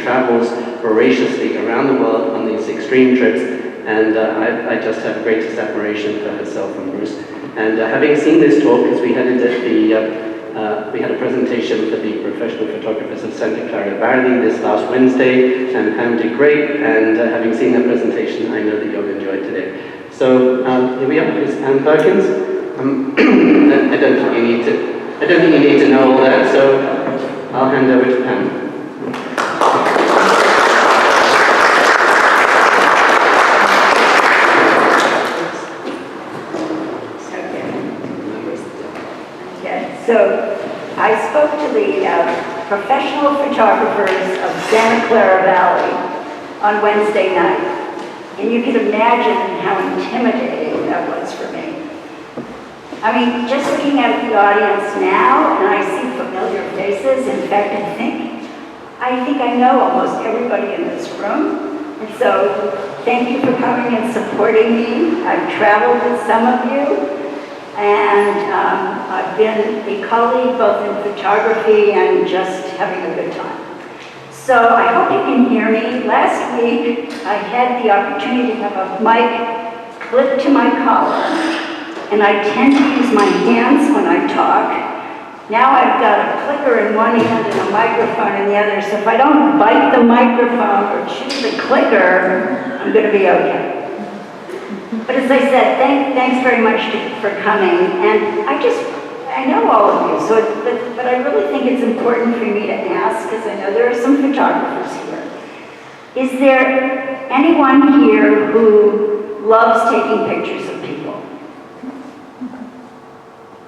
travels voraciously around the world on these extreme trips, and I just have greatest admiration for herself and Bruce. And having seen this talk, because we had a presentation for the professional photographers of Santa Clara Valley this last Wednesday, and Pam did great, and having seen that presentation, I know that you'll enjoy it today. So here we are, here's Pam Perkins. I don't think you need to know all that, so I'll hand over to Pam. So I spoke to the professional photographers of Santa Clara Valley on Wednesday night, and you can imagine how intimidating that was for me. I mean, just looking at the audience now, and I see familiar faces. In fact, I think I know almost everybody in this room. And so thank you for coming and supporting me. I've traveled with some of you. And I've been a colleague both in photography and just having a good time. So I hope you can hear me. Last week, I had the opportunity to have a mic clipped to my collar, and I tend to use my hands when I talk. Now I've got a clicker in one hand and a microphone in the other, so if I don't bite the microphone or chew the clicker, I'm going to be okay. But as I said, thanks very much for coming. And I know all of you, but I really think it's important for me to ask, because I know there are some photographers here. Is there anyone here who loves taking pictures of people?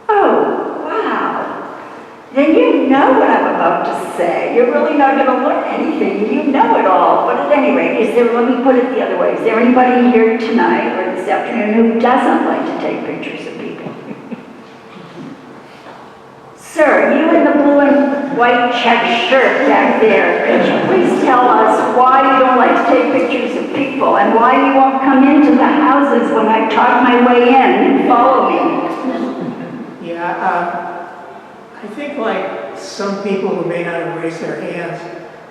Oh, wow. Then you know what I'm about to say. You're really not going to learn anything. You know it all. But at any rate, let me put it the other way. Is there anybody here tonight or this afternoon who doesn't like to take pictures of people? Sir, you in the blue and white check shirt back there, could you please tell us why you don't like to take pictures of people and why you won't come into the houses when I talk my way in and follow me? Yeah, I think like some people who may not have raised their hands,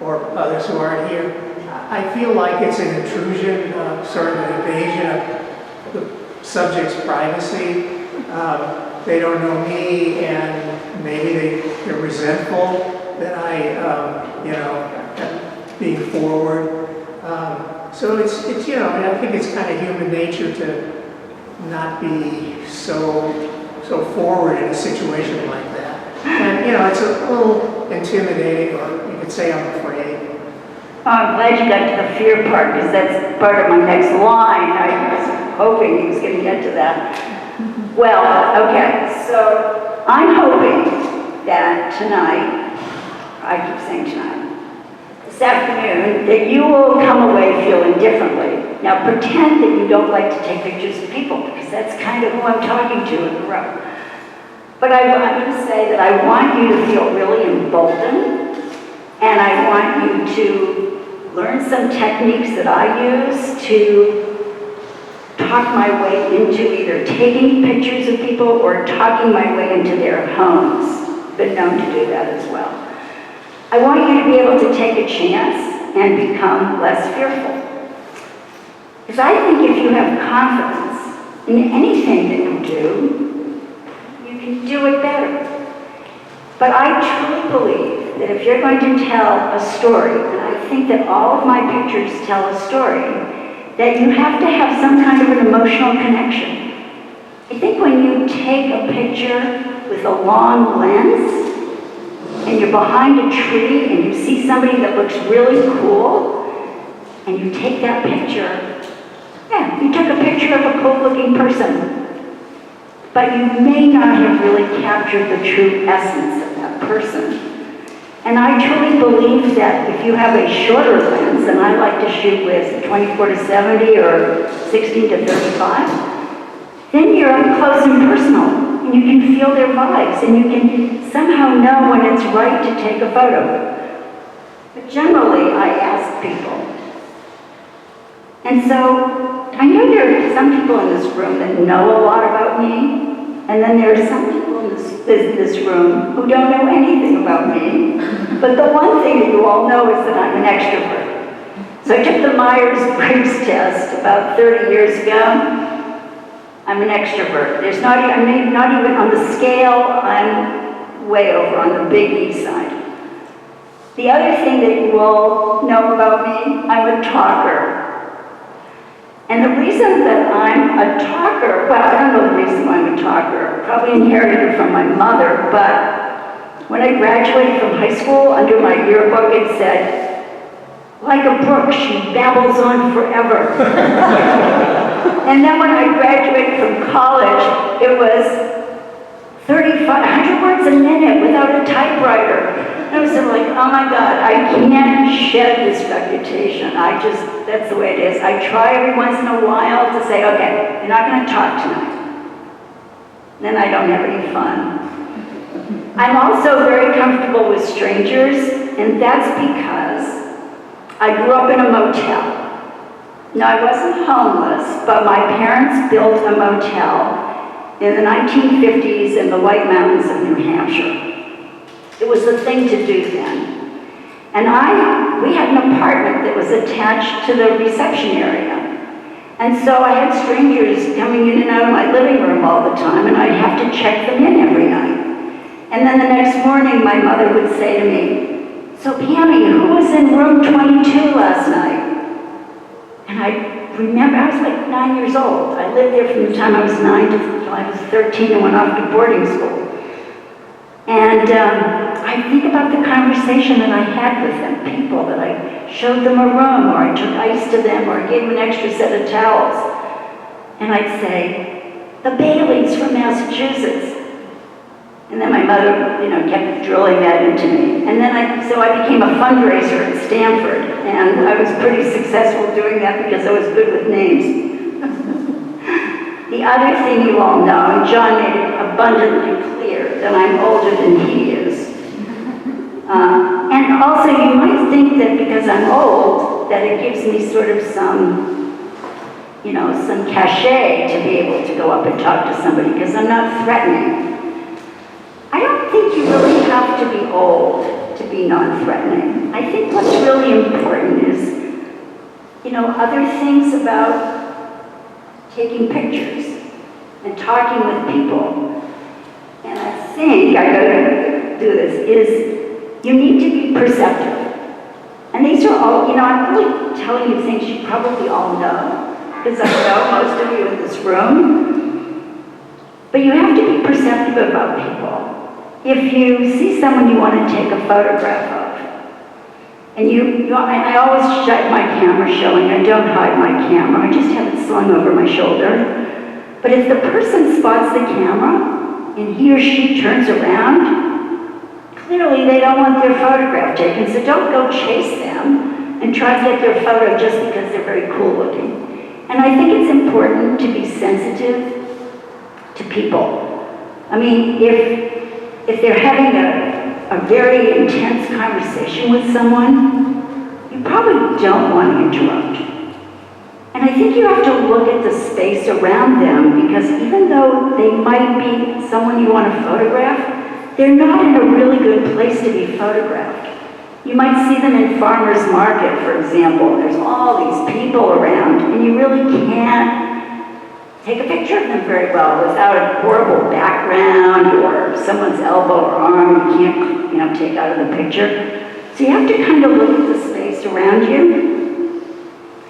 or others who aren't here, I feel like it's an intrusion, sort of an invasion of the subject's privacy. They don't know me, and maybe they're resentful that I, am being forward. So it's I think it's kind of human nature to not be so forward in a situation like that. And, it's a little intimidating, or you could say I'm afraid. Oh, I'm glad you got to the fear part, because that's part of my next line. I was hoping he was going to get to that. Well, okay, so I'm hoping that tonight, I keep saying tonight, this afternoon, that you will come away feeling differently. Now, pretend that you don't like to take pictures of people, because that's kind of who I'm talking to in the room. But I'm going to say that I want you to feel really emboldened, and I want you to learn some techniques that I use to talk my way into either taking pictures of people or talking my way into their homes. Been known to do that as well. I want you to be able to take a chance and become less fearful. Because I think if you have confidence in anything that you do, you can do it better. But I truly believe that if you're going to tell a story, and I think that all of my pictures tell a story, that you have to have some kind of an emotional connection. I think when you take a picture with a long lens, and you're behind a tree, and you see somebody that looks really cool, and you take that picture, yeah, you took a picture of a cool-looking person. But you may not have really captured the true essence of that person. And I truly believe that if you have a shorter lens, and I like to shoot with 24 to 70 or 16 to 35, then you're up close and personal, and you can feel their vibes, and you can somehow know when it's right to take a photo. But generally, I ask people. And so, I know there are some people in this room that know a lot about me, and then there are some people in this room who don't know anything about me, But the one thing that you all know is that I'm an extrovert. So I took the Myers-Briggs test about 30 years ago. I'm an extrovert. I'm not even on the scale, I'm way over on the big E side. The other thing that you all know about me, I'm a talker. And the reason that I'm a talker, well, I don't know the reason why I'm a talker. Probably inherited it from my mother, but when I graduated from high school, under my yearbook it said, like a brook, she babbles on forever. And then when I graduated from college, it was 100 words a minute without a typewriter. And I was like, oh my God, I can't shed this reputation. That's the way it is. I try every once in a while to say, okay, you're not going to talk tonight. Then I don't have any fun. I'm also very comfortable with strangers, and that's because I grew up in a motel. Now, I wasn't homeless, but my parents built a motel in the 1950s in the White Mountains of New Hampshire. It was the thing to do then. And we had an apartment that was attached to the reception area. And so I had strangers coming in and out of my living room all the time, and I'd have to check them in every night. And then the next morning, my mother would say to me, so Pammy, who was in room 22 last night? And I remember, I was like 9 years old. I lived there from the time I was 9 till I was 13 and went off to boarding school. And I think about the conversation that I had with them, people that I showed them a room, or I took ice to them, or I gave them an extra set of towels. And I'd say, the Baileys from Massachusetts. And then my mother, kept drilling that into me. And then so I became a fundraiser at Stanford, and I was pretty successful doing that because I was good with names. The other thing you all know, and John made it abundantly clear, that I'm older than he is. And also you might think that because I'm old, that it gives me sort of some cachet to be able to go up and talk to somebody, because I'm not threatening. I don't think you really have to be old to be non-threatening. I think what's really important is, other things about taking pictures and talking with people. And I think I gotta do this, is you need to be perceptive. And these are all, I'm really telling you things you probably all know, because I know most of you in this room. But you have to be perceptive about people. If you see someone you want to take a photograph of, and I always shut my camera showing, I don't hide my camera, I just have it slung over my shoulder. But if the person spots the camera, and he or she turns around, clearly they don't want their photograph taken, so don't go chase them and try to get their photo just because they're very cool looking. And I think it's important to be sensitive to people. I mean, if they're having a very intense conversation with someone, you probably don't want to interrupt. And I think you have to look at the space around them, because even though they might be someone you want to photograph, they're not in a really good place to be photographed. You might see them in farmer's market, for example. There's all these people around, and you really can't take a picture of them very well without a horrible background or someone's elbow or arm you can't, take out of the picture. So you have to kind of look at the space around you.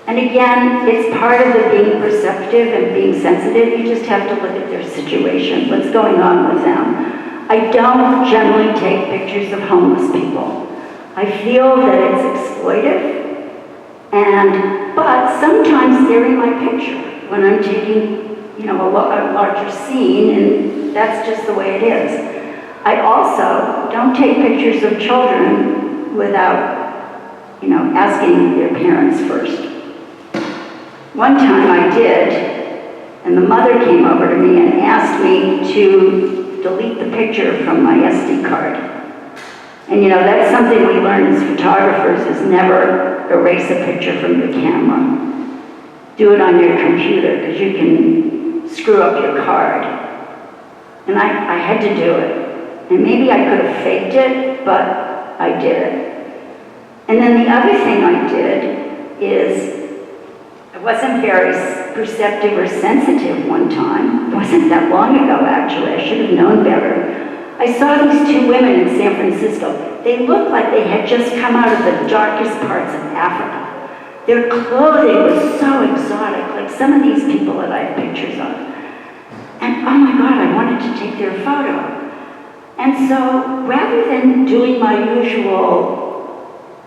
And again, it's part of the being perceptive and being sensitive. You just have to look at their situation, what's going on with them. I don't generally take pictures of homeless people. I feel that it's exploitive, but sometimes they're in my picture when I'm taking, a larger scene, and that's just the way it is. I also don't take pictures of children without, asking their parents first. One time I did, and the mother came over to me and asked me to delete the picture from my SD card. And that's something we learn as photographers, is never erase a picture from your camera. Do it on your computer, because you can screw up your card. And I had to do it. And maybe I could have faked it, but I did it. And then the other thing I did is, I wasn't very perceptive or sensitive one time. It wasn't that long ago, actually. I should have known better. I saw these two women in San Francisco. They looked like they had just come out of the darkest parts of Africa. Their clothing was so exotic, like some of these people that I have pictures of. And oh my God, I wanted to take their photo. And so rather than doing my usual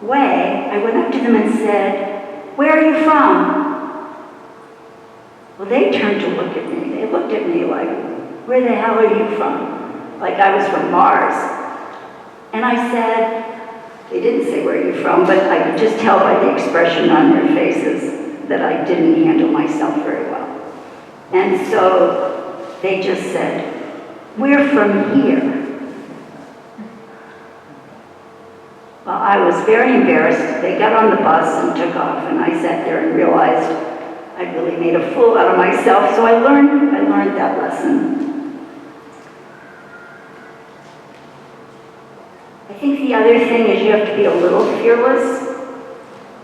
way, I went up to them and said, "Where are you from?" Well, they turned to look at me. They looked at me like, "Where the hell are you from?" Like I was from Mars. And I said, they didn't say where you're from, but I could just tell by the expression on their faces that I didn't handle myself very well. And so they just said, "We're from here." Well, I was very embarrassed. They got on the bus and took off, and I sat there and realized I'd really made a fool out of myself, so I learned that lesson. I think the other thing is you have to be a little fearless.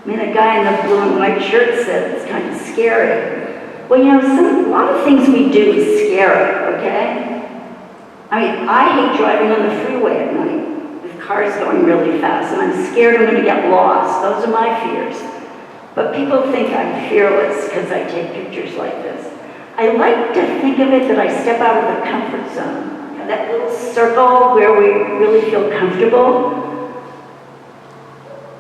I mean, a guy in the blue and white shirt said it's kind of scary. Well, you know, a lot of things we do is scary, okay? I mean, I hate driving on the freeway at night with cars going really fast, and I'm scared I'm going to get lost. Those are my fears. But people think I'm fearless because I take pictures like this. I like to think of it that I step out of the comfort zone. That little circle where we really feel comfortable.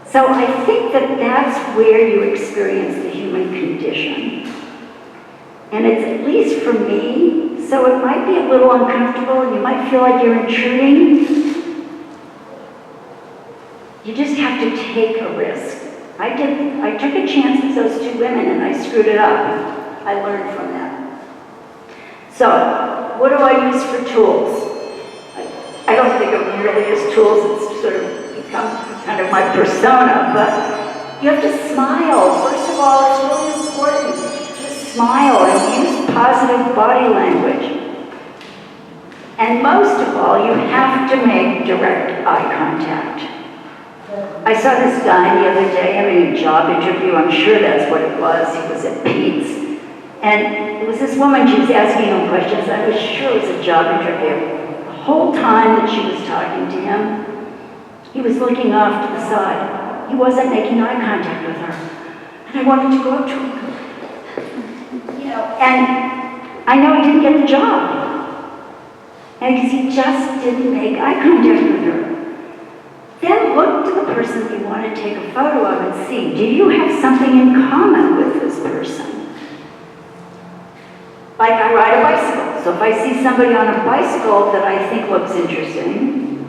So I think that that's where you experience the human condition. And it's at least for me, so it might be a little uncomfortable and you might feel like you're intruding. You just have to take a risk. I took a chance with those two women and I screwed it up. I learned from that. So, what do I use for tools? I don't think of them really as tools, it's sort of become kind of my persona, but you have to smile. First of all, it's really important to smile and use positive body language. And most of all, you have to make direct eye contact. I saw this guy the other day having a job interview, I'm sure that's what it was, he was at Pete's. And it was this woman, she was asking him questions. I was sure it was a job interview. The whole time that she was talking to him, he was looking off to the side. He wasn't making eye contact with her. And I wanted to go up to him. You know, and I know he didn't get the job. And because he just didn't make eye contact with her. Then look to the person that you want to take a photo of and see, do you have something in common with this person? Like I ride a bicycle, so if I see somebody on a bicycle that I think looks interesting,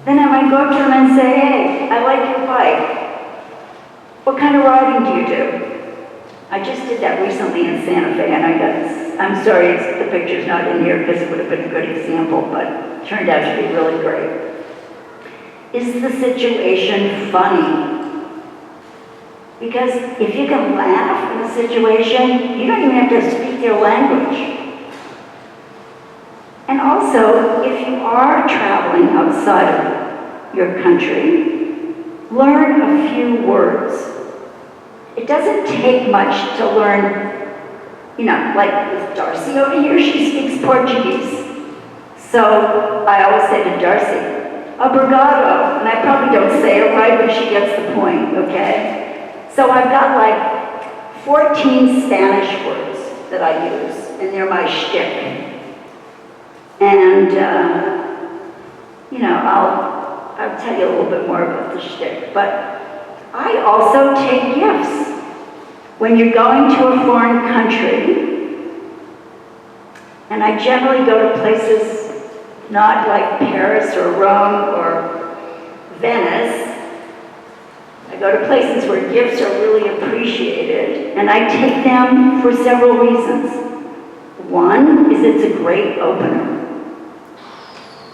then I might go up to them and say, "Hey, I like your bike. What kind of riding do you do?" I just did that recently in Santa Fe, and I'm sorry the picture's not in here because it would have been a good example, but it turned out to be really great. Is the situation funny? Because if you can laugh in a situation, you don't even have to speak their language. And also, if you are traveling outside of your country, learn a few words. It doesn't take much to learn, you know, like with Darcy over here, she speaks Portuguese. So I always say to Darcy, "Obrigado," and I probably don't say it right, but she gets the point, okay? So I've got like 14 Spanish words that I use, and they're my shtick. And, you know, I'll tell you a little bit more about the shtick. But I also take gifts. When you're going to a foreign country, and I generally go to places not like Paris or Rome or Venice, I go to places where gifts are really appreciated, and I take them for several reasons. One is it's a great opener,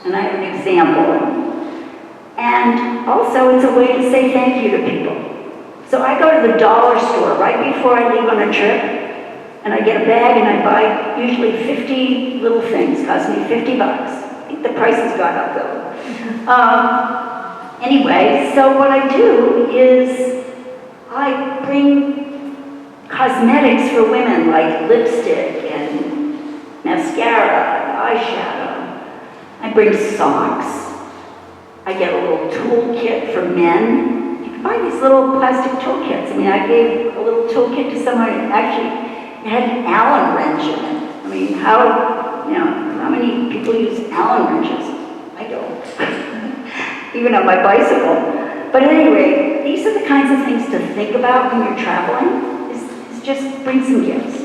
and I have an example. And also it's a way to say thank you to people. So I go to the dollar store right before I leave on a trip, and I get a bag and I buy usually 50 little things, cost me $50. I think the price has gone up though. Anyway, so what I do is I bring cosmetics for women like lipstick and mascara, and eyeshadow. I bring socks. I get a little toolkit for men. You can buy these little plastic toolkits. I mean, I gave a little toolkit to someone, and actually it had an Allen wrench in it. I mean, how many people use Allen wrenches? I don't. Even on my bicycle. But at any rate, these are the kinds of things to think about when you're traveling, is just bring some gifts.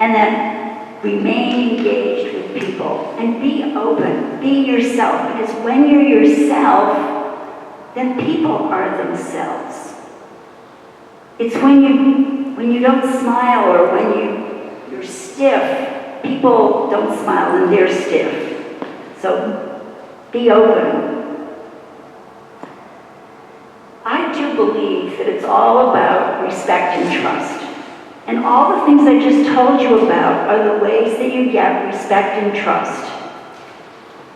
And then remain engaged with people and be open, be yourself, because when you're yourself, then people are themselves. It's when you don't smile or when you're stiff, people don't smile and they're stiff. So be open. I do believe that it's all about respect and trust. And all the things I just told you about are the ways that you get respect and trust.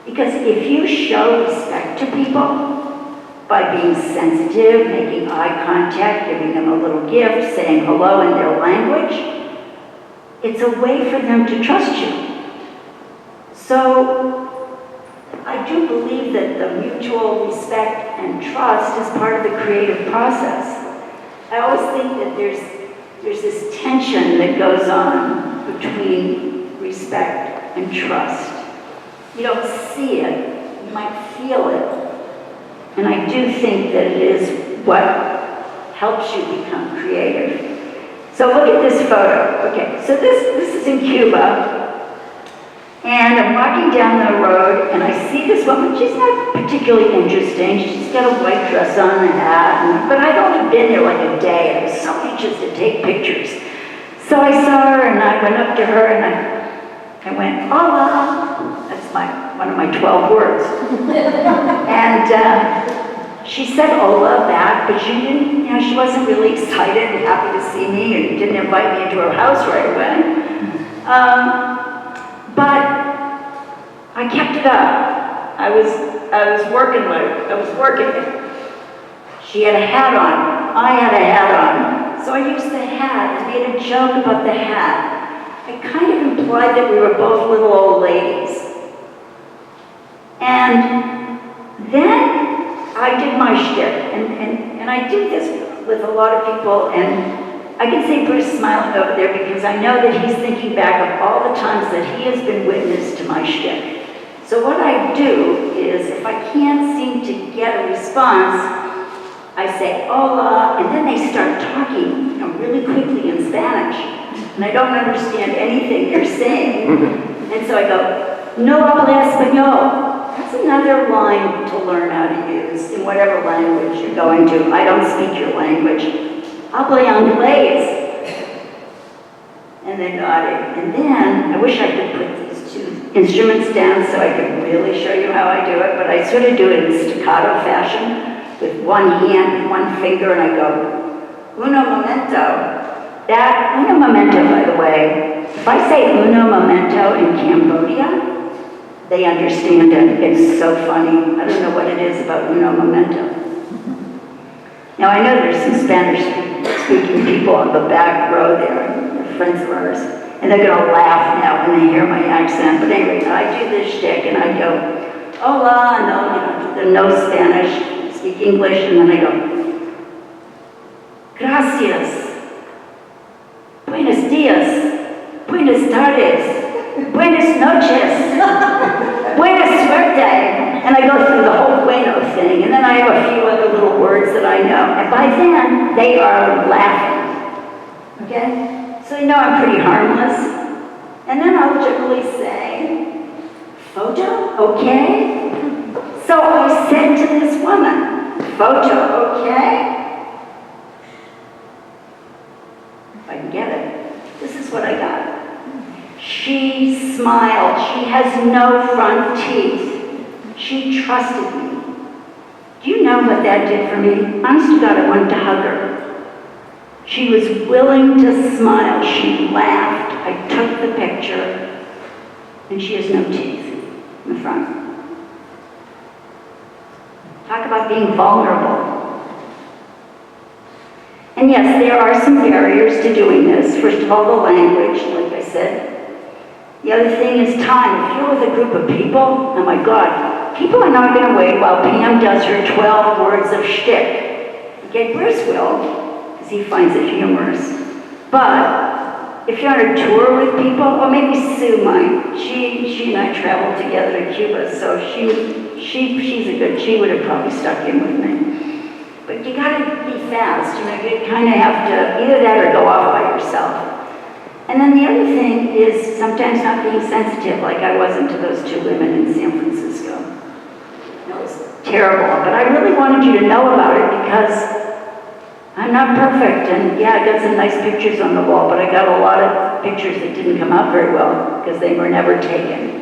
Because if you show respect to people by being sensitive, making eye contact, giving them a little gift, saying hello in their language, it's a way for them to trust you. So I do believe that the mutual respect and trust is part of the creative process. I always think that there's this tension that goes on between respect and trust. You don't see it, you might feel it. And I do think that it is what helps you become creative. So look at this photo. Okay, so this is in Cuba. And I'm walking down the road and I see this woman. She's not particularly interesting. She's got a white dress on and a hat, but I'd only been there like a day. I was so anxious to take pictures. So I saw her and I went up to her and I went, hola. That's one of my 12 words. And she said hola back, but she didn't, she wasn't really excited and happy to see me and didn't invite me into her house right away. But I kept it up. I was working it. She had a hat on. I had a hat on. So I used the hat and made a joke about the hat. I kind of implied that we were both little old ladies. And then I did my shtick. And I do this with a lot of people, and I can see Bruce smiling over there because I know that he's thinking back of all the times that he has been witness to my shtick. So what I do is, if I can't seem to get a response, I say hola, and then they start talking really quickly in Spanish. And I don't understand anything they're saying. And so I go, no habla español. That's another line to learn how to use in whatever language you're going to. I don't speak your language. Habla inglés. And they nodded. And then, I wish I could put these two instruments down so I could really show you how I do it, but I sort of do it in staccato fashion with one hand and one finger, and I go, uno momento. That, uno momento, by the way, if I say uno momento in Cambodia, they understand it. It's so funny. I don't know what it is about uno momento. Now, I know there's some Spanish-speaking people on the back row there. They're friends of ours. And they're going to laugh now when they hear my accent. But anyway, I do this shtick and I go, hola, no Spanish, speak English, and then I go, gracias, buenos dias, buenas tardes, buenas noches, buena suerte. And I go through the whole bueno thing, and then I have a few other little words that I know. And by then, they are laughing. Okay? So you know I'm pretty harmless. And then I'll generally say, photo, okay? So I said to this woman, photo, okay? If I can get it. This is what I got. She smiled. She has no front teeth. She trusted me. Do you know what that did for me? Honest to God, I wanted to hug her. She was willing to smile. She laughed. I took the picture, and she has no teeth in the front. Talk about being vulnerable. And yes, there are some barriers to doing this. First of all, the language, like I said. The other thing is time. If you're with a group of people, oh my God, people are not going to wait while Pam does her 12 words of shtick. Okay, Bruce will, because he finds it humorous. But if you're on a tour with people, or maybe Sue might, she and I traveled together to Cuba, so she's a good, she would have probably stuck in with me. But you gotta be fast, you kind of have to, either that or go off by yourself. And then the other thing is sometimes not being sensitive, like I wasn't to those two women in San Francisco. It was terrible, but I really wanted you to know about it because I'm not perfect, and yeah, I got some nice pictures on the wall, but I got a lot of pictures that didn't come out very well because they were never taken.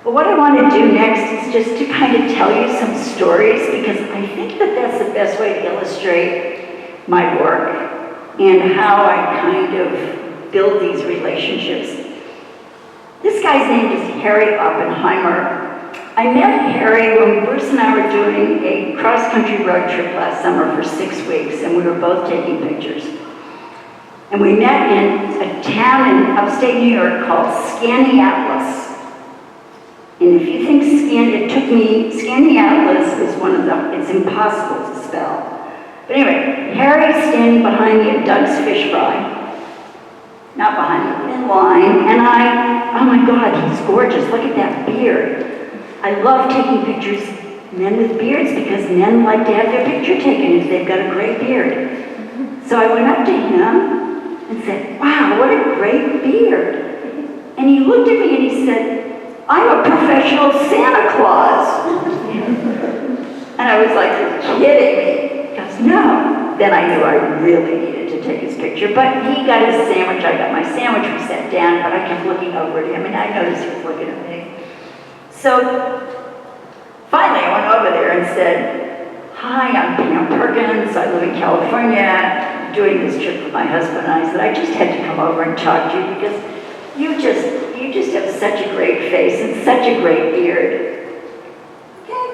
But what I want to do next is just to kind of tell you some stories because I think that that's the best way to illustrate my work and how I kind of build these relationships. This guy's name is Harry Oppenheimer. I met Harry when Bruce and I were doing a cross-country road trip last summer for 6 weeks, and we were both taking pictures. And we met in a town in upstate New York called Skaneateles. And if you think Skaneateles is one of the, it's impossible to spell. But anyway, Harry's standing behind me at Doug's Fish Fry. Not behind me, in line, and oh my God, he's gorgeous, look at that beard. I love taking pictures, men with beards, because men like to have their picture taken if they've got a great beard. So I went up to him and said, wow, what a great beard. And he looked at me and he said, I'm a professional Santa Claus. And I was like, you're kidding me. He goes, no. Then I knew I really needed to take his picture, but he got his sandwich, I got my sandwich, we sat down, but I kept looking over at him and I noticed he was looking at me. So finally I went over there and said, hi, I'm Pam Perkins, I live in California, I'm doing this trip with my husband, and I said, I just had to come over and talk to you because you just have such a great face and such a great beard. Okay?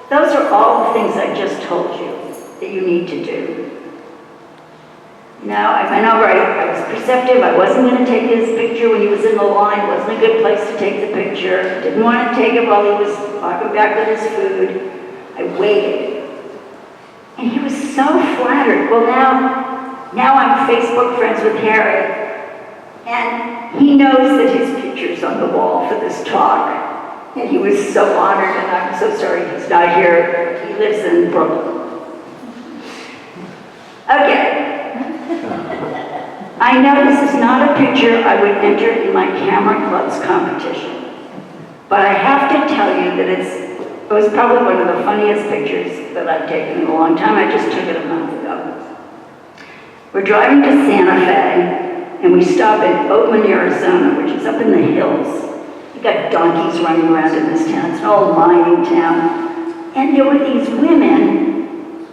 Those are all the things I just told you that you need to do. Now, I went over, I was perceptive, I wasn't going to take his picture when he was in the line, wasn't a good place to take the picture, didn't want to take it while he was walking back with his food. I waited. And he was so flattered. Well, now I'm Facebook friends with Harry, and he knows that his picture's on the wall for this talk. And he was so honored, and I'm so sorry he's not here. He lives in Brooklyn. Okay. I know this is not a picture I would enter in my camera club's competition, but I have to tell you that it was probably one of the funniest pictures that I've taken in a long time. I just took it a month ago. We're driving to Santa Fe, and we stop in Oakland, Arizona, which is up in the hills. You got donkeys running around in this town. It's an old mining town. And there were these women,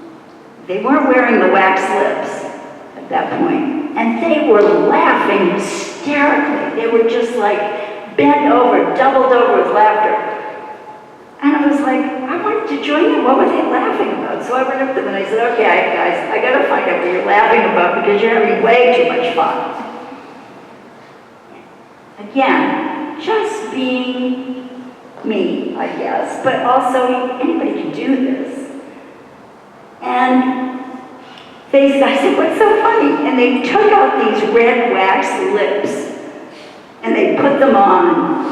they weren't wearing the wax lips at that point, and they were laughing hysterically. They were just like bent over, doubled over with laughter. And I was like, I wanted to join them. What were they laughing about? So I went up to them and I said, okay, guys, I gotta find out what you're laughing about because you're having way too much fun. Again, just being me, I guess, but also anybody can do this. And I said, what's so funny? And they took out these red wax lips and they put them on.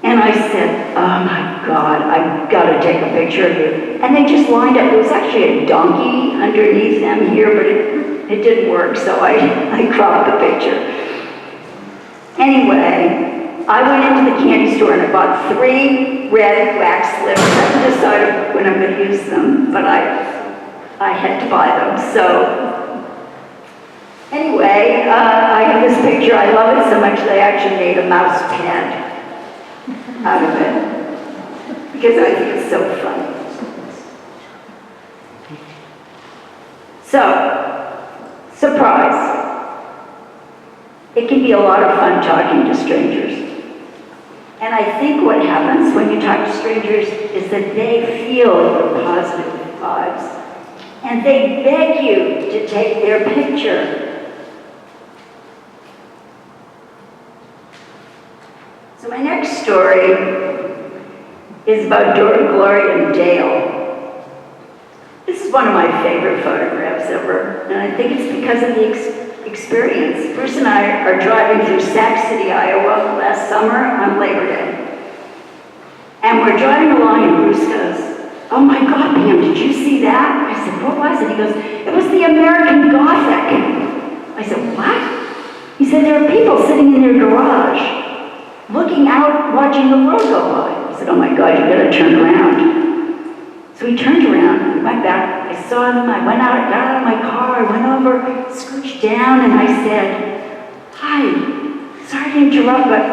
And I said, oh my God, I've got to take a picture of you. And they just lined up. There was actually a donkey underneath them here, but it didn't work, so I cropped the picture. Anyway, I went into the candy store and I bought 3 red wax lips. I haven't decided when I'm going to use them, but I had to buy them. So anyway, I have this picture. I love it so much they actually made a mouse pad out of it because I think it's so funny. So, surprise. It can be a lot of fun talking to strangers. And I think what happens when you talk to strangers is that they feel your positive vibes. And they beg you to take their picture. So my next story is about Gloria and Dale. This is one of my favorite photographs ever, and I think it's because of the experience. Bruce and I are driving through Sac City, Iowa last summer on Labor Day. And we're driving along and Bruce goes, "Oh my God, Pam, did you see that?" I said, "What was it?" He goes, "It was the American Gothic." I said, "What?" He said, "There are people sitting in their garage, looking out, watching the world go by." I said, "Oh my God, you gotta turn around." So we turned around, we went back, I saw them, I went out, got out of my car, I went over, scooched down, and I said, "Hi, sorry to interrupt, but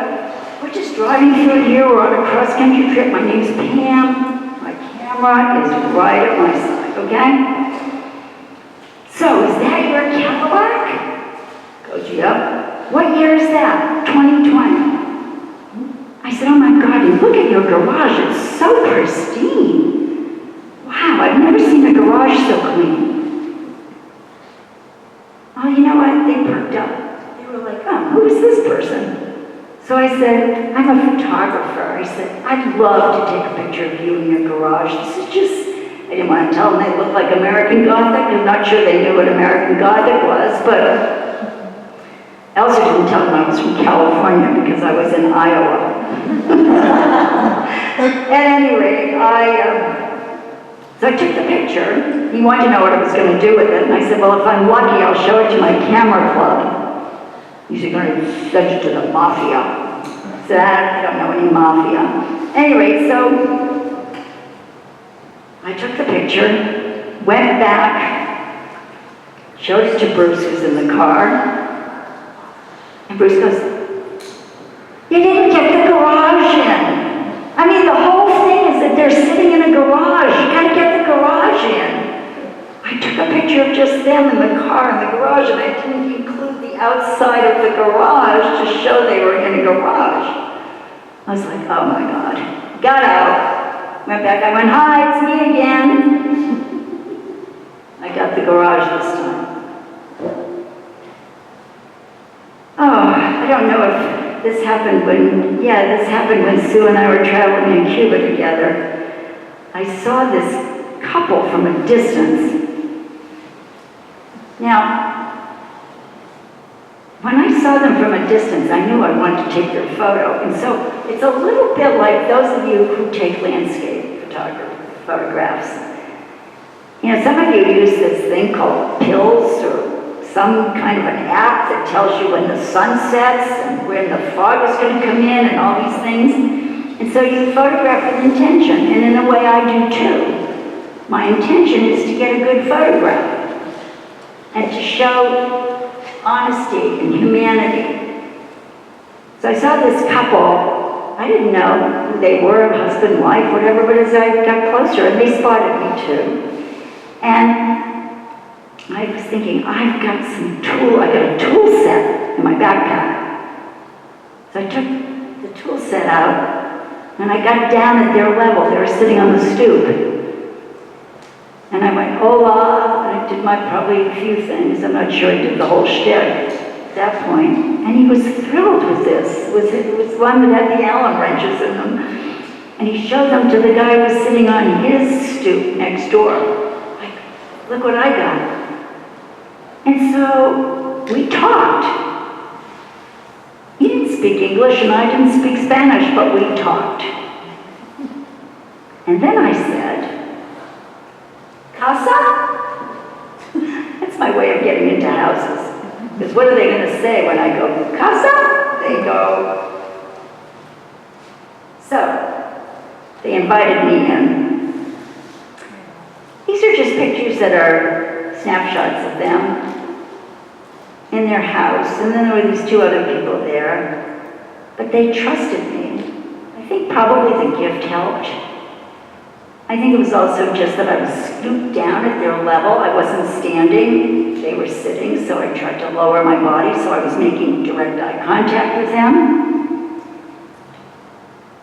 we're just driving through here, we're on a cross-country trip, my name's Pam, my camera is right at my side, okay? So, is that your Cadillac?" Goes, "Yep." "What year is that?" 2020. I said, "Oh my God, and look at your garage, it's so pristine. Wow, I've never seen a garage so clean." Oh, you know what? They perked up. They were like, "Oh, who is this person?" So I said, "I'm a photographer." I said, "I'd love to take a picture of you in your garage. This is just," I didn't want to tell them they looked like American Gothic. I'm not sure they knew what American Gothic was, but I also didn't tell them I was from California because I was in Iowa. At any rate, so I took the picture. He wanted to know what I was going to do with it. And I said, "Well, if I'm lucky, I'll show it to my camera club." He's going to send it to the mafia. I said, "I don't know any mafia." Anyway, so I took the picture, went back, showed it to Bruce, who's in the car. And Bruce goes, "You didn't get the garage in. I mean, the whole thing is that they're sitting in a garage. You gotta get the garage in." I took a picture of just them in the car in the garage, and I didn't include the outside of the garage to show they were in a garage. I was like, oh my God. Got out, went back, I went, "Hi, it's me again." I got the garage this time. Oh, I don't know if this happened this happened when Sue and I were traveling in Cuba together. I saw this couple from a distance. Now, when I saw them from a distance, I knew I wanted to take their photo. And so it's a little bit like those of you who take landscape photographs. You know, some of you use this thing called pills or some kind of an app that tells you when the sun sets and when the fog is going to come in and all these things. And so you photograph with intention, and in a way I do too. My intention is to get a good photograph and to show honesty and humanity. So I saw this couple. I didn't know who they were, husband, wife, whatever, but as I got closer, and they spotted me too. And I was thinking, I got a tool set in my backpack. So I took the tool set out, and I got down at their level. They were sitting on the stoop. And I went, "Hola," and I did probably a few things. I'm not sure I did the whole shtick at that point. And he was thrilled with this. It was one that had the Allen wrenches in them. And he showed them to the guy who was sitting on his stoop next door. Like, "Look what I got." And so we talked. He didn't speak English and I didn't speak Spanish, but we talked. And then I said, "Casa?" That's my way of getting into houses. Because what are they going to say when I go, "Casa?" They go. So, they invited me in. These are just pictures that are snapshots of them in their house, and then there were these two other people there, but they trusted me. I think probably the gift helped. I think it was also just that I was scooped down at their level. I wasn't standing, they were sitting, so I tried to lower my body, so I was making direct eye contact with them.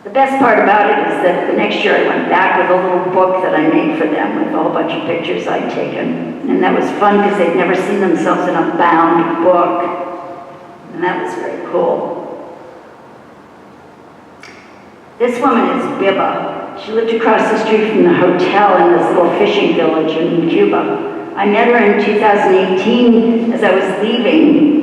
The best part about it is that the next year I went back with a little book that I made for them with a whole bunch of pictures I'd taken. And that was fun because they'd never seen themselves in a bound book. And that was very cool. This woman is Biba. She lived across the street from the hotel in this little fishing village in Cuba. I met her in 2018 as I was leaving.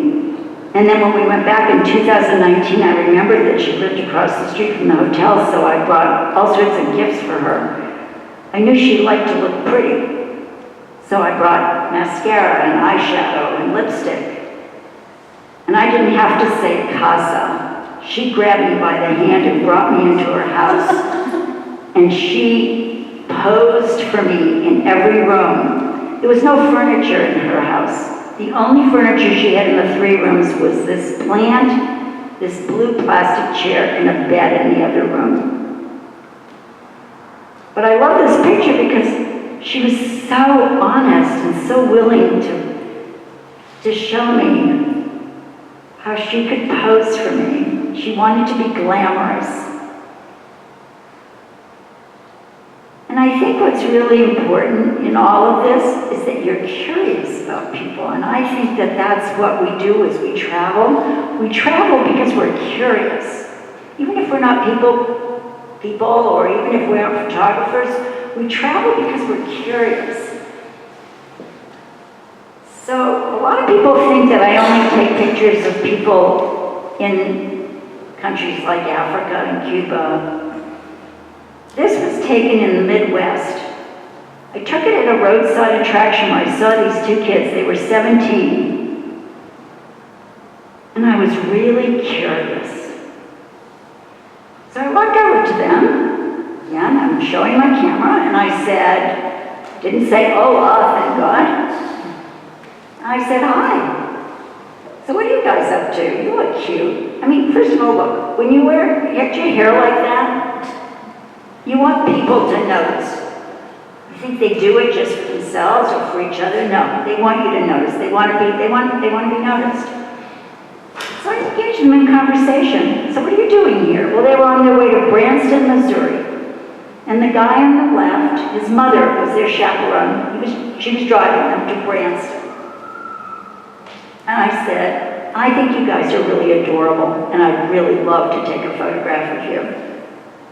And then when we went back in 2019, I remembered that she lived across the street from the hotel, so I brought all sorts of gifts for her. I knew she liked to look pretty, so I brought mascara and eyeshadow and lipstick. And I didn't have to say casa. She grabbed me by the hand and brought me into her house. And she posed for me in every room. There was no furniture in her house. The only furniture she had in the 3 rooms was this plant, this blue plastic chair, and a bed in the other room. But I love this picture because she was so honest and so willing to show me how she could pose for me. She wanted to be glamorous. And I think what's really important in all of this is that you're curious about people. And I think that that's what we do as we travel. We travel because we're curious. Even if we're not people, or even if we aren't photographers, we travel because we're curious. So a lot of people think that I only take pictures of people in countries like Africa and Cuba. This was taken in the Midwest. I took it at a roadside attraction where I saw these 2 kids. They were 17. And I was really curious. So I walked over to them, and I'm showing my camera, and I said, didn't say hola, thank God. I said, hi. So what are you guys up to? You look cute. I mean, first of all, look, when you get your hair like that, you want people to notice. You think they do it just for themselves or for each other? No, they want you to notice. They want to be noticed. So I engaged them in conversation. So what are you doing here? Well, they were on their way to Branson, Missouri. And the guy on the left, his mother was their chaperone. She was driving them to Branson. And I said, I think you guys are really adorable, and I'd really love to take a photograph of you.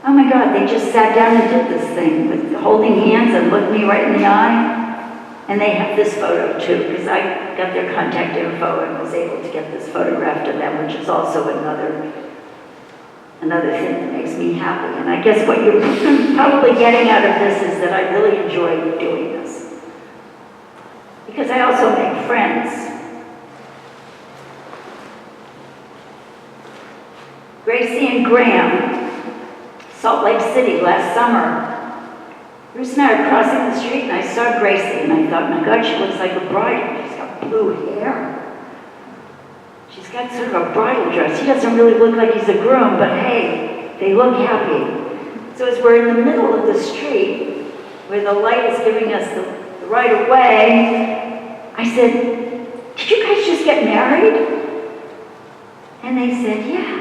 Oh my God, they just sat down and did this thing with holding hands and looked me right in the eye. And they have this photo too, because I got their contact info and was able to get this photograph to them, which is also another thing that makes me happy. And I guess what you're probably getting out of this is that I really enjoy doing this. Because I also make friends. Gracie and Graham, Salt Lake City last summer. Bruce and I were crossing the street and I saw Gracie and I thought, my God, she looks like a bride. She's got blue hair. She's got sort of a bridal dress. He doesn't really look like he's a groom, but hey, they look happy. So as we're in the middle of the street, where the light is giving us the right of way, I said, did you guys just get married? And they said, yeah.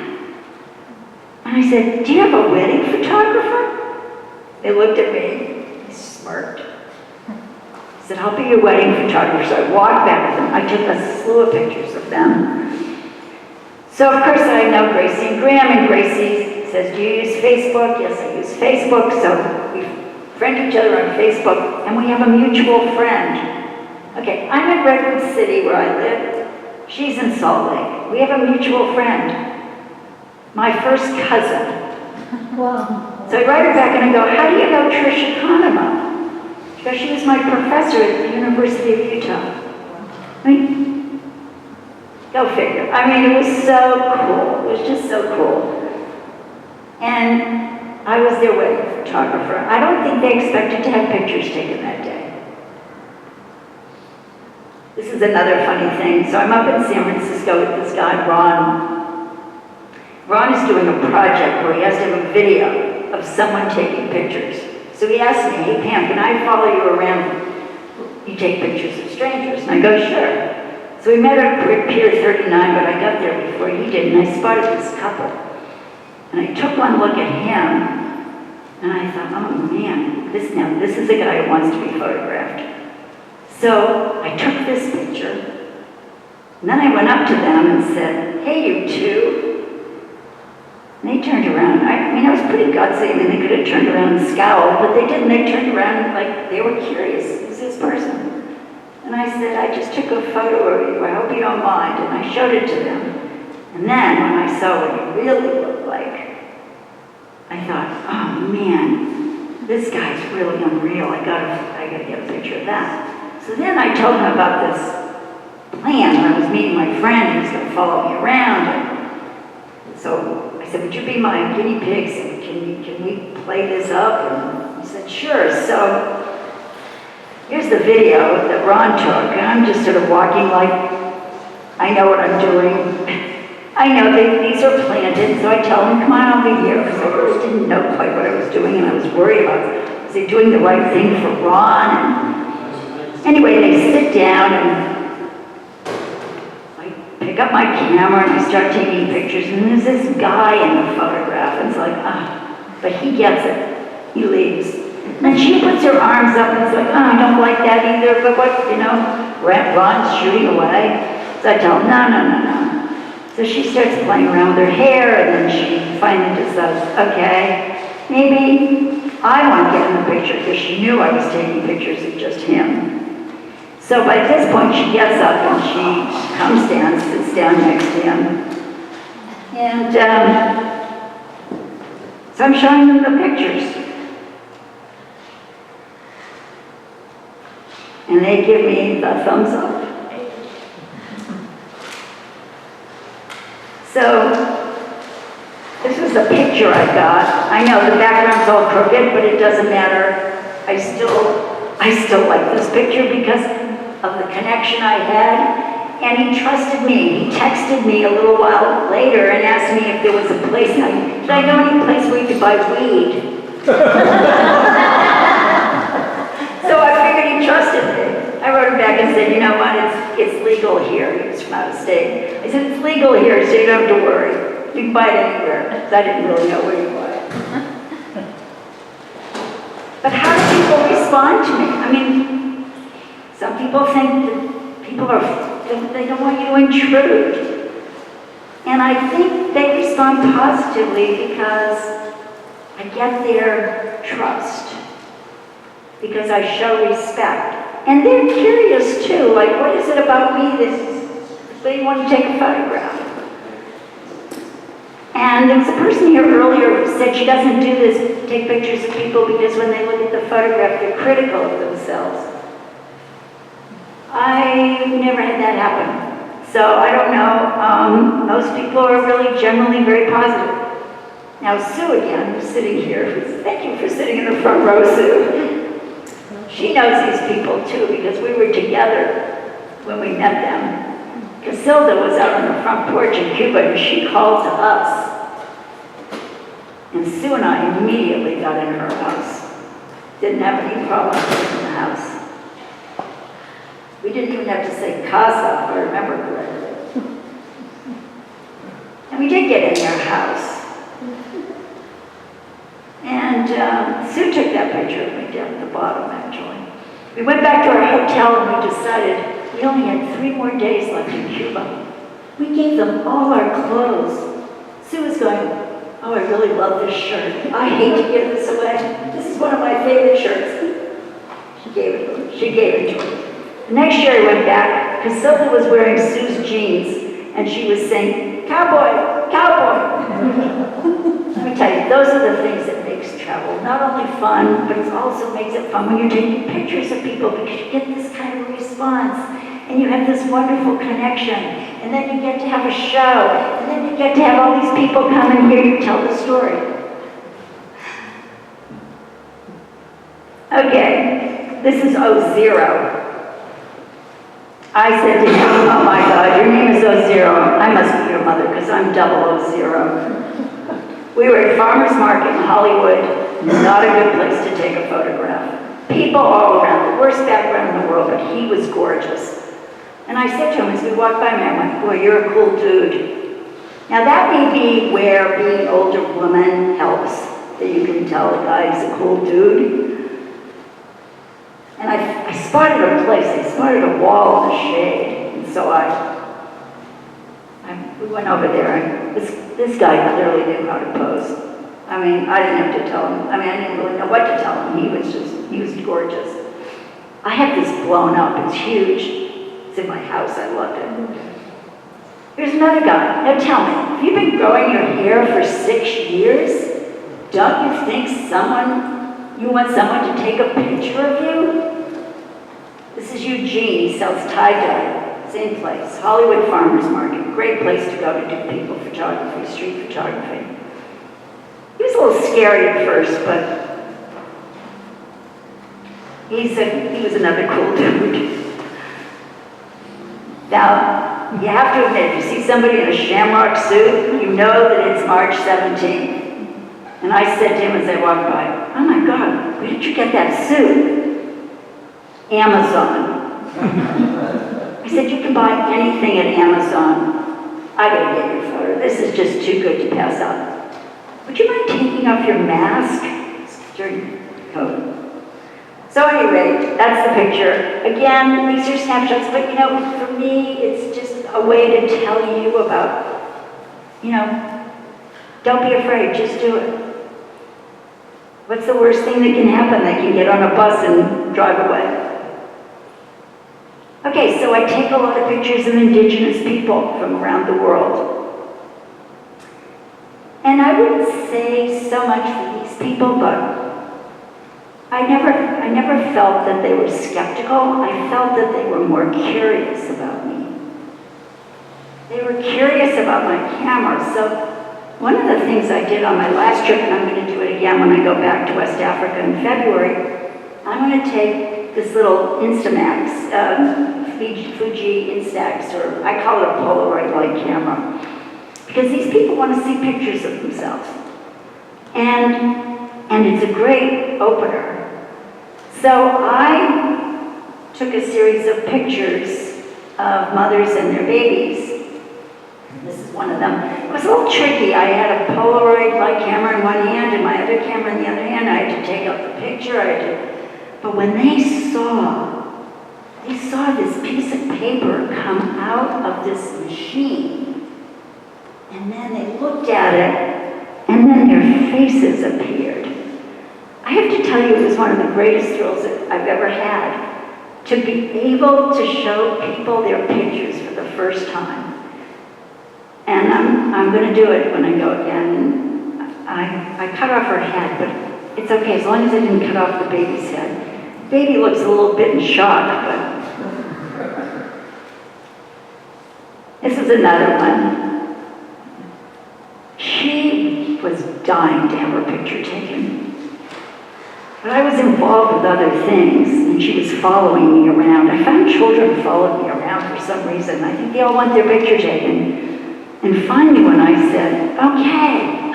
And I said, do you have a wedding photographer? They looked at me, they smirked. I said, I'll be your wedding photographer. So I walked back with them. I took a slew of pictures of them. So of course I know Gracie and Graham, and Gracie says, do you use Facebook? Yes, I use Facebook. So we friend each other on Facebook, and we have a mutual friend. Okay, I'm in Redwood City where I live. She's in Salt Lake. We have a mutual friend. My first cousin. Wow. So I write her back and I go, how do you know Tricia Kahneman? Because she was my professor at the University of Utah. I mean, go figure. I mean, it was so cool. It was just so cool. And I was their wedding photographer. I don't think they expected to have pictures taken that day. This is another funny thing. So I'm up in San Francisco with this guy, Ron. Ron is doing a project where he has to have a video of someone taking pictures. So he asked me, hey Pam, can I follow you around? You take pictures of strangers. And I go, sure. So we met at Pier 39, but I got there before he did, and I spotted this couple. And I took one look at him, and I thought, oh man, this is a guy who wants to be photographed. So I took this picture, and then I went up to them and said, hey, you two. And they turned around. I mean, I was pretty gutsy. I mean, they could have turned around and scowled, but they didn't. They turned around like they were curious. Who's this person? And I said, I just took a photo of you. I hope you don't mind. And I showed it to them. And then when I saw what he really looked like, I thought, oh man, this guy's really unreal. I gotta get a picture of that. So then I told him about this plan. I was meeting my friend who was going to follow me around. And so I said, would you be my guinea pigs? And can we play this up? And he said, sure. So here's the video that Ron took. And I'm just sort of walking like, I know what I'm doing. I know these are planted, so I tell him, come on, I'll be here. Because I really didn't know quite what I was doing, and I was worried about, was they doing the right thing for Ron? And anyway, they sit down, and I pick up my camera, and I start taking pictures, and there's this guy in the photograph, and it's like, but he gets it. He leaves. And then she puts her arms up, and it's like, I don't like that either, but what, Ron's shooting away. So I tell him, no. So she starts playing around with her hair, and then she finally decides, okay, maybe I want to get in the picture, because she knew I was taking pictures of just him. So by this point, she gets up and she comes down, sits down next to him. And so I'm showing them the pictures. And they give me the thumbs up. So, this was the picture I got. I know the background's all crooked, but it doesn't matter. I still like this picture because of the connection I had. And he trusted me. He texted me a little while later and asked me if there was a place, did I know any place where you could buy weed? So I figured he trusted me. I wrote him back and said, you know what, it's legal here. He was from out of state. I said, it's legal here, so you don't have to worry. You can buy it anywhere. Because I didn't really know where you buy it. But how do people respond to me? I mean, some people think that they don't want you to intrude. And I think they respond positively because I get their trust. Because I show respect. And they're curious too, like, what is it about me that they want to take a photograph? And there was a person here earlier who said she doesn't do this, take pictures of people because when they look at the photograph, they're critical of themselves. I've never had that happen. So I don't know, most people are really generally very positive. Now Sue again, who's sitting here, thank you for sitting in the front row, Sue. She knows these people too because we were together when we met them. Casilda was out on the front porch in Cuba and she called to us. And Sue and I immediately got in her house. Didn't have any problems in the house. We didn't even have to say casa, if I remember correctly. And we did get in their house. And Sue took that picture of me down at the bottom, actually. We went back to our hotel and we decided we only had 3 more days left in Cuba. We gave them all our clothes. Sue was going, oh, I really love this shirt. I hate to give this away. This is one of my favorite shirts. She gave it to her. The next year I went back. Casilda was wearing Sue's jeans and she was saying, cowboy, cowboy. Let me tell you, those are the things that makes travel not only fun, but it also makes it fun when you're taking pictures of people because you get this kind of response and you have this wonderful connection and then you get to have a show and then you get to have all these people come and hear you tell the story. Okay, this is 00. I said to him, oh my God, your name is 00. I must be your mother because I'm 000. We were at Farmer's Market in Hollywood, not a good place to take a photograph. People all around, the worst background in the world, but he was gorgeous. And I said to him as we walked by me, I went, boy, you're a cool dude. Now that may be where being an older woman helps, that you can tell a guy's a cool dude. And I spotted a place, I spotted a wall in the shade, and so we went over there, and this guy clearly knew how to pose. I mean, I didn't have to tell him. I mean, I didn't really know what to tell him. He was gorgeous. I have this blown up, it's huge. It's in my house, I love it. Here's another guy. Now tell me, have you been growing your hair for 6 years? Don't you think you want someone to take a picture of you? This is Eugene, he sells tie-dye, same place, Hollywood Farmers Market, great place to go to do people photography, street photography. He was a little scary at first, but he was another cool dude. Now, you have to admit, if you see somebody in a shamrock suit, you know that it's March 17th. And I said to him as I walked by, oh my God, where did you get that suit? Amazon. I said, you can buy anything at Amazon. I gotta get your photo. This is just too good to pass up. Would you mind taking off your mask during COVID? So at any rate, that's the picture. Again, these are snapshots, but you know, for me, it's just a way to tell you about, you know, don't be afraid, just do it. What's the worst thing that can happen? They can get on a bus and drive away. Okay, so I take a lot of pictures of indigenous people from around the world. And I wouldn't say so much for these people, but I never felt that they were skeptical. I felt that they were more curious about me. They were curious about my camera. So one of the things I did on my last trip, and I'm going to do it again when I go back to West Africa in February, I'm going to take this little Instamax, Fuji Instax, or I call it a Polaroid-like camera, because these people want to see pictures of themselves. And it's a great opener. So I took a series of pictures of mothers and their babies. This is one of them. It was a little tricky. I had a Polaroid-like camera in one hand and my other camera in the other hand. I had to take out the picture. But when they saw this piece of paper come out of this machine, and then they looked at it, and then their faces appeared. I have to tell you, it was one of the greatest thrills that I've ever had, to be able to show people their pictures for the first time. And I'm going to do it when I go again. I cut off her head, but it's okay, as long as I didn't cut off the baby's head. The baby looks a little bit in shock, but... This is another one. She was dying to have her picture taken. But I was involved with other things, and she was following me around. I found children followed me around for some reason. I think they all want their picture taken. And finally, when I said, okay,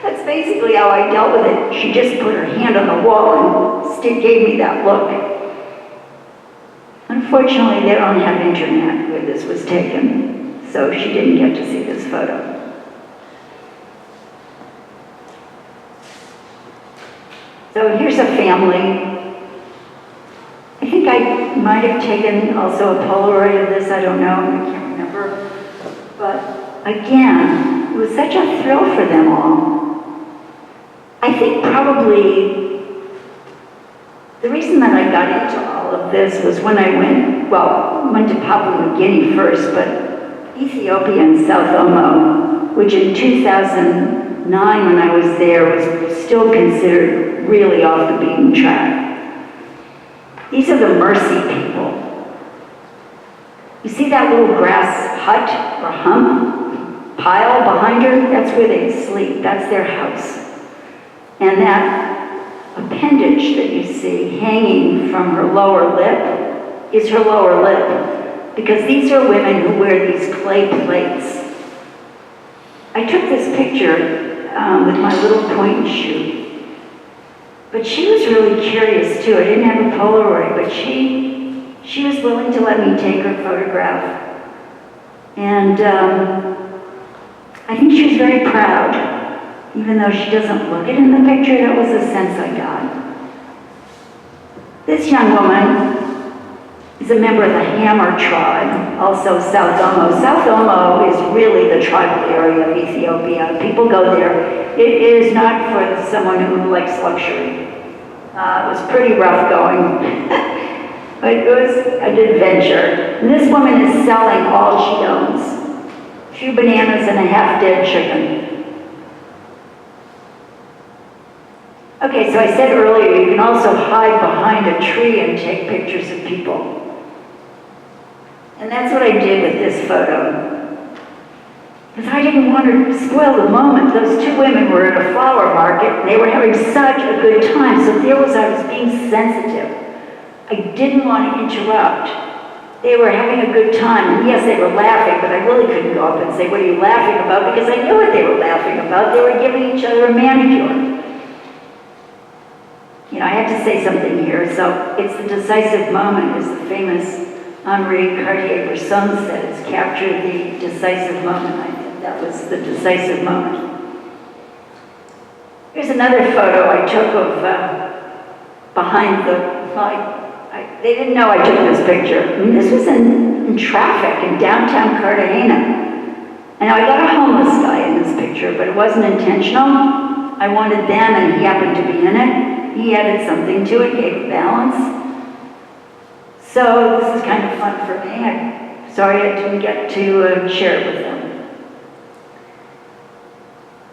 that's basically how I dealt with it. She just put her hand on the wall and gave me that look. Unfortunately, they don't have internet where this was taken, so she didn't get to see this photo. So here's a family. I think I might have taken also a Polaroid of this, I don't know, I can't remember. But again, it was such a thrill for them all. I think probably the reason that I got into all of this was when I went to Papua New Guinea first, but Ethiopia and South Omo, which in 2009 when I was there was still considered really off the beaten track. These are the Mercy people. You see that little grass hut or hump pile behind her? That's where they sleep. That's their house. And that appendage that you see hanging from her lower lip is her lower lip, because these are women who wear these clay plates. I took this picture with my little point and shoot, but she was really curious too. I didn't have a Polaroid, but she was willing to let me take her photograph. And I think she was very proud, even though she doesn't look it in the picture. That was the sense I got. This young woman is a member of the Hammer tribe, also South Omo. South Omo is really the tribal area of Ethiopia. People go there. It is not for someone who likes luxury. It was pretty rough going, but it was an adventure. And this woman is selling all she owns. A few bananas and a half-dead chicken. Okay, so I said earlier, you can also hide behind a tree and take pictures of people. And that's what I did with this photo. Because I didn't want to spoil the moment. Those two women were at a flower market, and they were having such a good time. So there was, I was being sensitive. I didn't want to interrupt. They were having a good time, and yes, they were laughing, but I really couldn't go up and say, what are you laughing about? Because I knew what they were laughing about. They were giving each other a manicure. You know, I had to say something here. So it's the decisive moment, as the famous Henri Cartier-Bresson says, capture the decisive moment. I think that was the decisive moment. Here's another photo I took of behind the, they didn't know I took this picture. I mean, this was in traffic in downtown Cartagena. And I got a homeless guy in this picture, but it wasn't intentional. I wanted them, and he happened to be in it. He added something to it, gave a balance. So this is kind of fun for me. I'm sorry I didn't get to share it with them.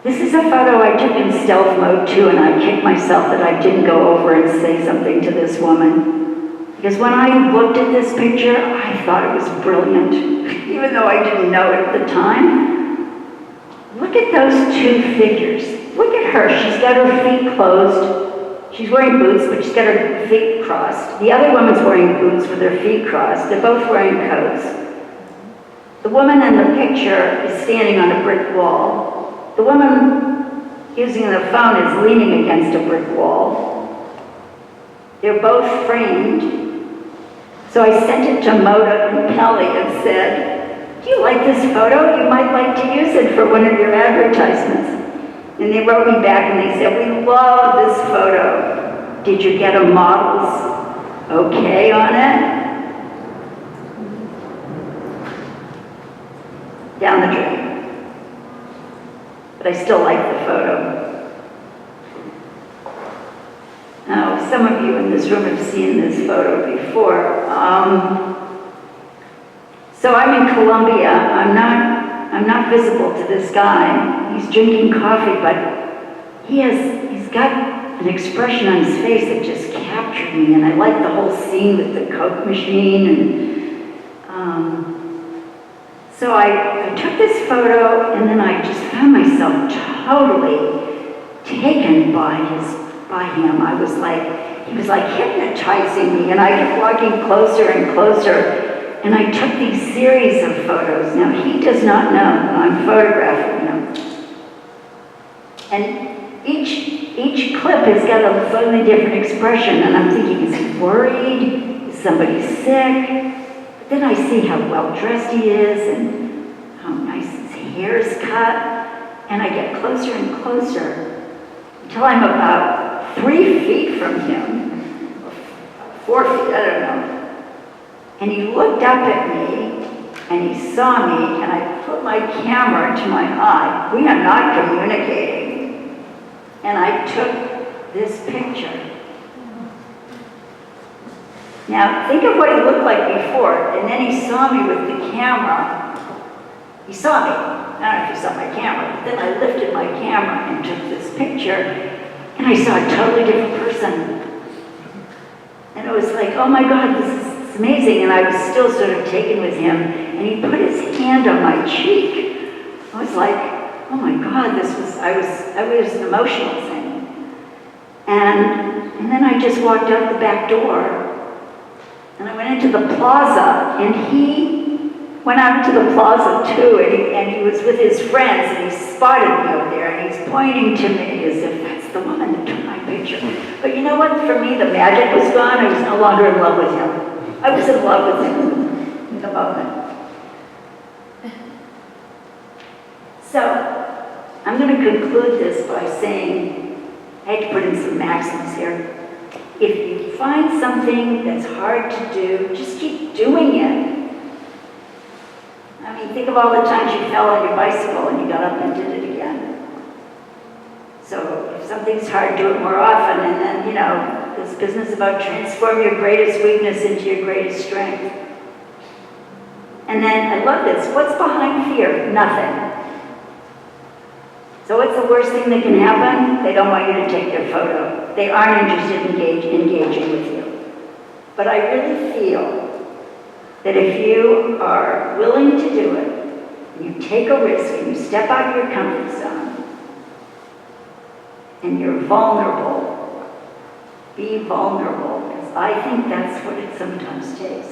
This is a photo I took in stealth mode too, and I kicked myself that I didn't go over and say something to this woman. Because when I looked at this picture, I thought it was brilliant, even though I didn't know it at the time. Look at those two figures. Look at her. She's got her feet closed. She's wearing boots, but she's got her feet crossed. The other woman's wearing boots with her feet crossed. They're both wearing coats. The woman in the picture is standing on a brick wall. The woman using the phone is leaning against a brick wall. They're both framed. So I sent it to Moda and Pelly and said, do you like this photo? You might like to use it for one of your advertisements. And they wrote me back and they said, we love this photo. Did you get a model's okay on it? Down the drain. But I still like the photo. Now, some of you in this room have seen this photo before. So I'm in Colombia. I'm not visible to this guy. He's drinking coffee, but he's got an expression on his face that just captured me, and I like the whole scene with the Coke machine. And so I took this photo, and then I just found myself totally taken by him. I was like, he was like hypnotizing me, and I kept walking closer and closer. And I took these series of photos. Now, he does not know I'm photographing him. And each clip has got a slightly different expression, and I'm thinking, is he worried? Is somebody sick? But then I see how well-dressed he is, and how nice his hair is cut, and I get closer and closer, until I'm about 3 feet from him, or 4 feet, I don't know. And he looked up at me, and he saw me, and I put my camera to my eye. We are not communicating. And I took this picture. Now, think of what he looked like before, and then he saw me with the camera. He saw me. I don't know if he saw my camera, but then I lifted my camera and took this picture, and I saw a totally different person. And it was like, oh my God, this is amazing, and I was still sort of taken with him, and he put his hand on my cheek. I was like, oh my God, I was an emotional thing. And then I just walked out the back door, and I went into the plaza, and he went out into the plaza too, and he was with his friends, and he spotted me over there, and he's pointing to me as if that's the woman that took my picture. But you know what? For me, the magic was gone. I was no longer in love with him. I was in love with him in the moment. So, I'm going to conclude this by saying, I had to put in some maxims here. If you find something that's hard to do, just keep doing it. I mean, think of all the times you fell on your bicycle and you got up and did it again. So if something's hard, do it more often. And then, you know, this business about transform your greatest weakness into your greatest strength. And then, I love this, what's behind fear? Nothing. So what's the worst thing that can happen? They don't want you to take their photo. They aren't interested in engaging with you. But I really feel that if you are willing to do it, and you take a risk, and you step out of your comfort zone, and you're vulnerable, be vulnerable, because I think that's what it sometimes takes.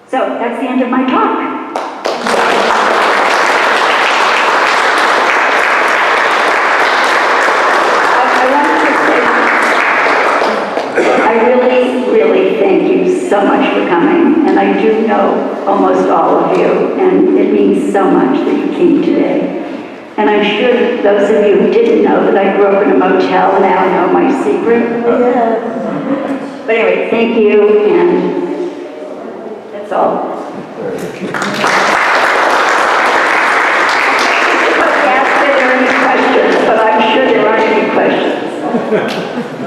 So that's the end of my talk. I really, really thank you so much for coming, and I do know almost all of you, and it means so much that you came today. And I'm sure that those of you who didn't know that I grew up in a motel now know my secret. Yeah. But anyway, thank you, and that's all.